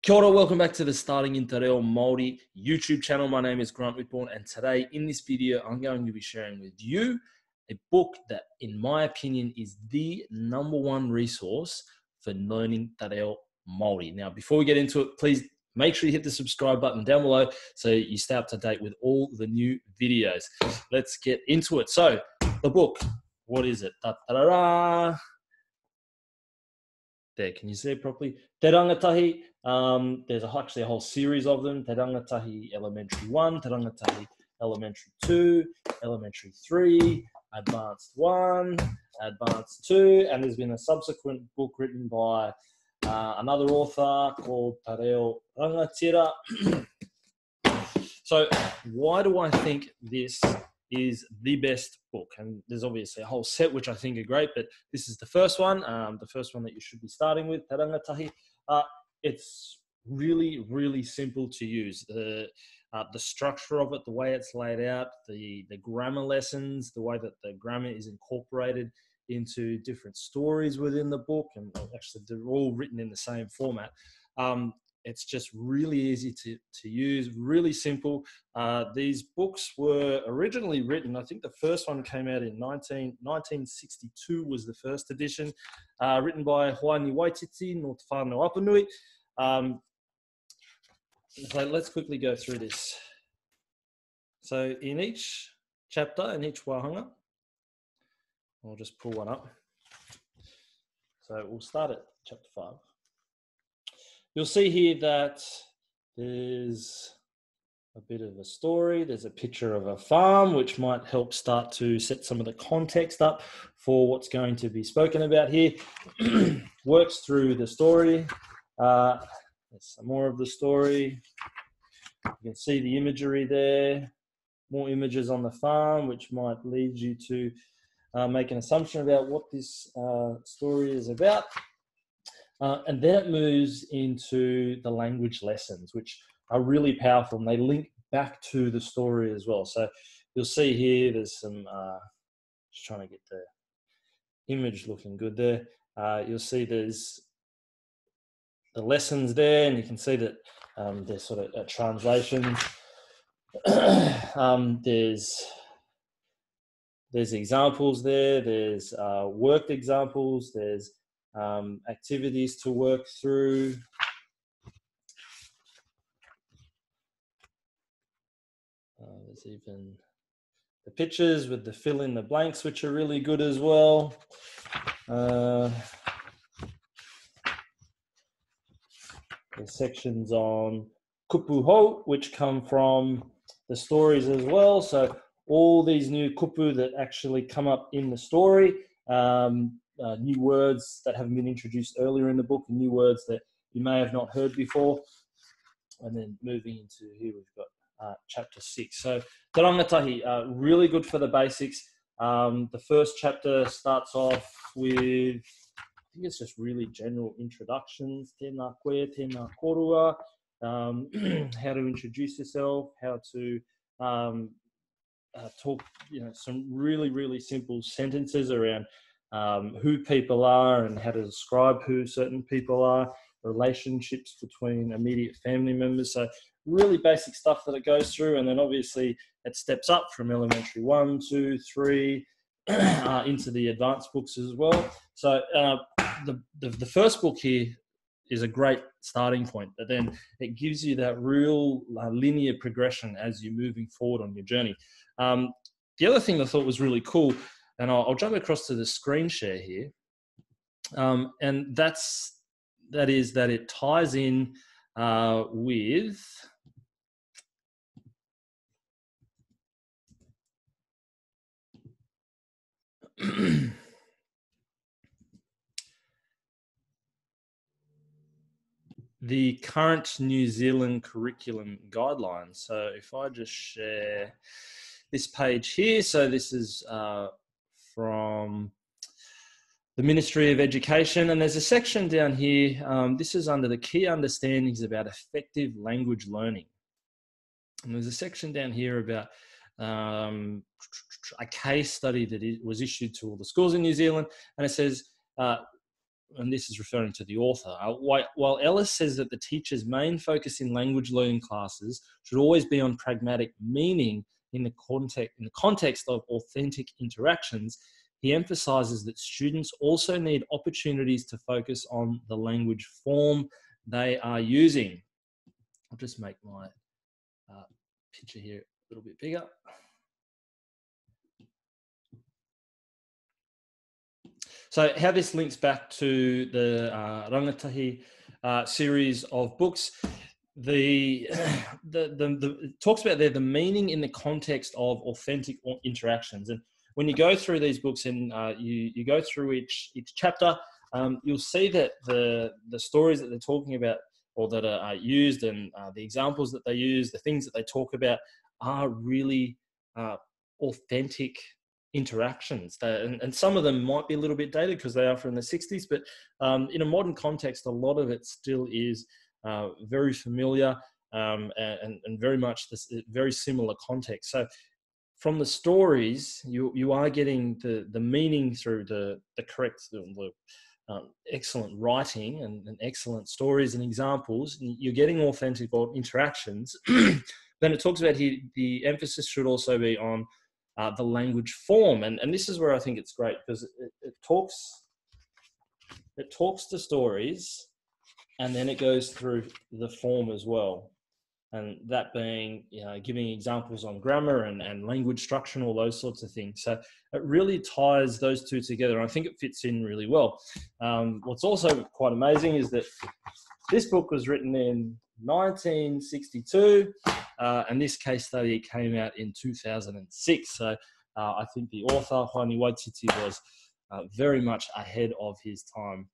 Kia ora, welcome back to the Starting in Te Reo Māori YouTube channel. My name is Grant Whitbourne, and today in this video, I'm going to be sharing with you a book that, in my opinion, is the #1 resource for learning Te Reo Māori. Now, before we get into it, please make sure you hit the subscribe button down below so you stay up to date with all the new videos. Let's get into it. So, the book, what is it? Da-da-da-da. There, can you see it properly? Te Rangatahi, there's actually a whole series of them. Te Rangatahi Elementary 1, Te Rangatahi Elementary 2, Elementary 3, Advanced 1, Advanced 2, and there's been a subsequent book written by another author called Te Reo Rangatira. So why do I think this is the best book? And there's obviously a whole set which I think are great, but this is the first one that you should be starting with, Te Rangatahi. It's really, really simple to use. The structure of it, the way it's laid out, the grammar lessons, the way that the grammar is incorporated into different stories within the book, and actually they're all written in the same format. It's just really easy to use, really simple. These books were originally written, I think the first one came out in 1962 was the first edition, written by Hoani Waititi no Te Whānau Apanui. So let's quickly go through this. So in each chapter, in each wahanga, I'll just pull one up. So we'll start at chapter 5. You'll see here that there's a bit of a story. There's a picture of a farm, which might help start to set some of the context up for what's going to be spoken about here. Works through the story. There's some more of the story. You can see the imagery there. More images on the farm, which might lead you to make an assumption about what this story is about. And then it moves into the language lessons, which are really powerful, and they link back to the story as well. So you'll see here, there's some, just trying to get the image looking good there. You'll see there's the lessons there, and you can see that there's sort of a translation. There's examples there, there's worked examples, there's activities to work through. There's even the pictures with the fill in the blanks, which are really good as well. There's sections on kupu hou, which come from the stories as well. So all these new kupu that actually come up in the story, new words that haven't been introduced earlier in the book, new words that you may have not heard before. And then moving into here, we've got chapter 6. So Te Rangatahi, really good for the basics. The first chapter starts off with, I think it's just really general introductions, tēnā koe, tēnā korua, how to introduce yourself, how to talk, some really, really simple sentences around who people are and how to describe who certain people are, relationships between immediate family members. So really basic stuff that it goes through, and then obviously it steps up from elementary 1, 2, 3 into the advanced books as well. So the first book here is a great starting point, but then it gives you that real linear progression as you're moving forward on your journey. The other thing I thought was really cool, and I'll jump across to the screen share here, and that is that it ties in with the current New Zealand curriculum guidelines. So if I just share this page here, so this is from the Ministry of Education, and there's a section down here. This is under the key understandings about effective language learning. And there's a section down here about a case study that was issued to all the schools in New Zealand, and it says and this is referring to the author, while Ellis says that the teacher's main focus in language learning classes should always be on pragmatic meaning in the context of authentic interactions, he emphasizes that students also need opportunities to focus on the language form they are using. I'll just make my picture here a little bit bigger. So how this links back to the Rangatahi series of books, it talks about there the meaning in the context of authentic interactions. And when you go through these books and you go through each chapter, you'll see that the stories that they're talking about or that are used and the examples that they use, the things that they talk about are really authentic interactions. And some of them might be a little bit dated because they are from the 60s, but in a modern context, a lot of it still is very familiar and very much this very similar context. So from the stories, you are getting the meaning through the correct, excellent writing and excellent stories and examples. And you're getting authentic interactions. Then it talks about here, the emphasis should also be on the language form. And this is where I think it's great because it talks to stories and then it goes through the form as well. And that being, giving examples on grammar and language structure and all those sorts of things. So it really ties those two together. And I think it fits in really well. What's also quite amazing is that this book was written in 1962, and this case study came out in 2006. So I think the author, Haini Waititi, was very much ahead of his time.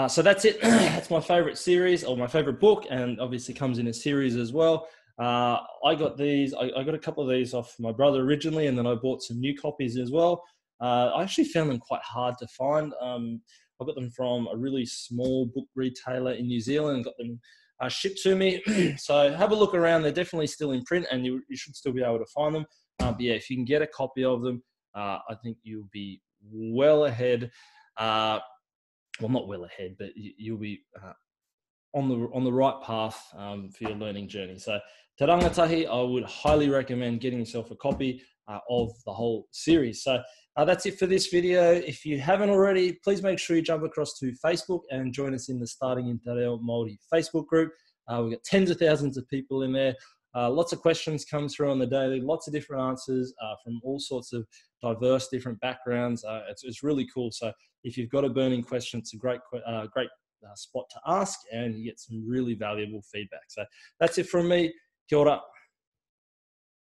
So that's it. That's my favorite series or my favorite book, and obviously comes in a series as well. I got these. I got a couple of these off my brother originally, and then I bought some new copies as well. I actually found them quite hard to find. I got them from a really small book retailer in New Zealand and got them shipped to me. So have a look around. They're definitely still in print, and you should still be able to find them. But yeah, if you can get a copy of them, I think you'll be well ahead. Well, not well ahead, but you'll be on the right path for your learning journey. So Te Rangatahi, I would highly recommend getting yourself a copy of the whole series. So that's it for this video. If you haven't already, please make sure you jump across to Facebook and join us in the Starting in Te Reo Māori Facebook group. We've got tens of thousands of people in there. Lots of questions come through on the daily, lots of different answers from all sorts of diverse different backgrounds. It's really cool. So if you've got a burning question, it's a great spot to ask, and you get some really valuable feedback. So that's it from me. Kia ora.